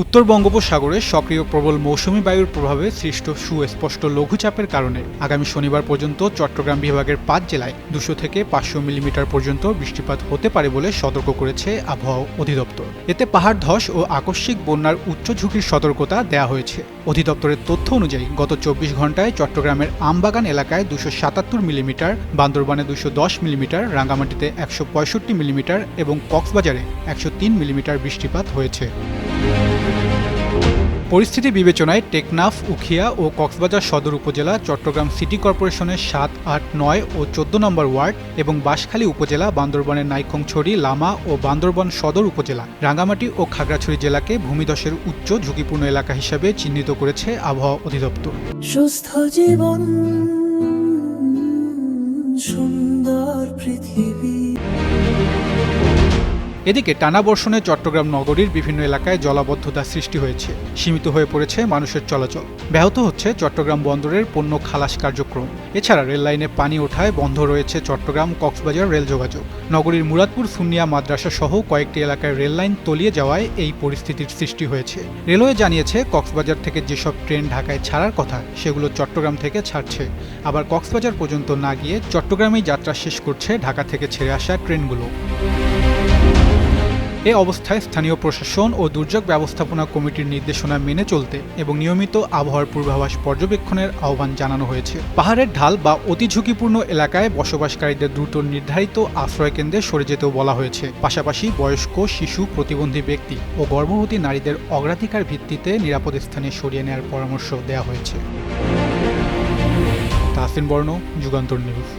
উত্তর বঙ্গোপসাগরে সক্রিয় প্রবল মৌসুমী বায়ুর প্রভাবে সৃষ্ট সুস্পষ্ট লঘুচাপের কারণে আগামী শনিবার পর্যন্ত চট্টগ্রাম বিভাগের ৫ জেলায় ২০০ থেকে ৫০০ মিলিমিটার পর্যন্ত বৃষ্টিপাত হতে পারে বলে সতর্ক করেছে আবহাওয়া অধিদপ্তর। এতে পাহাড় ধস ও আকস্মিক বন্যার উচ্চ ঝুঁকির সতর্কতা দেওয়া হয়েছে। অধিদপ্তরের তথ্য অনুযায়ী গত ২৪ ঘন্টায় চট্টগ্রামের আমবাগান এলাকায় ২৭৭ মিলিমিটার, বান্দরবানে ২১০ মিলিমিটার, রাঙ্গামাটিতে ১৬৫ মিলিমিটার এবং কক্সবাজারে ১০৩ মিলিমিটার বৃষ্টিপাত হয়েছে। পরিস্থিতি বিবেচনায় টেকনাফ, উখিয়া ও কক্সবাজার সদর উপজেলা, চট্টগ্রাম সিটি কর্পোরেশনের ৭, ৮, ৯ ও ১৪ নম্বর ওয়ার্ড এবং বাঁশখালী উপজেলা, বান্দরবানের নাইক্ষ্যংছড়ি, লামা ও বান্দরবান সদর উপজেলা, রাঙ্গামাটি ও খাগড়াছড়ি জেলাকে ভূমিধসের উচ্চ ঝুঁকিপূর্ণ এলাকা হিসেবে চিহ্নিত করেছে আবহাওয়া অধিদপ্তর। সুস্থ জীবন, সুন্দর পৃথিবী। এদিকে টানা বর্ষণে চট্টগ্রাম নগরীর বিভিন্ন এলাকায় জলাবদ্ধতা সৃষ্টি হয়েছে, সীমিত হয়ে পড়েছে মানুষের চলাচল, ব্যাহত হচ্ছে চট্টগ্রাম বন্দরের পণ্য খালাস কার্যক্রম। এছাড়া রেললাইনে পানি ওঠায় বন্ধ রয়েছে চট্টগ্রাম কক্সবাজার রেল যোগাযোগ। নগরীর মুরাদপুর সুন্নিয়া মাদ্রাসা সহ কয়েকটি এলাকায় রেললাইন তলিয়ে যাওয়ায় এই পরিস্থিতির সৃষ্টি হয়েছে। রেলওয়ে জানিয়েছে কক্সবাজার থেকে যেসব ট্রেন ঢাকায় ছাড়ার কথা সেগুলো চট্টগ্রাম থেকে ছাড়ছে, আবার কক্সবাজার পর্যন্ত না গিয়ে চট্টগ্রামেই যাত্রা শেষ করছে ঢাকা থেকে ছেড়ে আসা ট্রেনগুলো। এ অবস্থায় স্থানীয় প্রশাসন ও দুর্যোগ ব্যবস্থাপনা কমিটির নির্দেশনা মেনে চলতে এবং নিয়মিত আবহাওয়ার পূর্বাভাস পর্যবেক্ষণের আহ্বান জানানো হয়েছে। পাহাড়ের ঢাল বা অতি ঝুঁকিপূর্ণ এলাকায় বসবাসকারীদের দ্রুত নির্ধারিত আশ্রয়কেন্দ্রে সরে যেতেও বলা হয়েছে। পাশাপাশি বয়স্ক, শিশু, প্রতিবন্ধী ব্যক্তি ও গর্ভবতী নারীদের অগ্রাধিকার ভিত্তিতে নিরাপদ স্থানে সরিয়ে নেওয়ার পরামর্শ দেওয়া হয়েছে। তাহসিন বর্ণ, যুগান্তর নিউজ।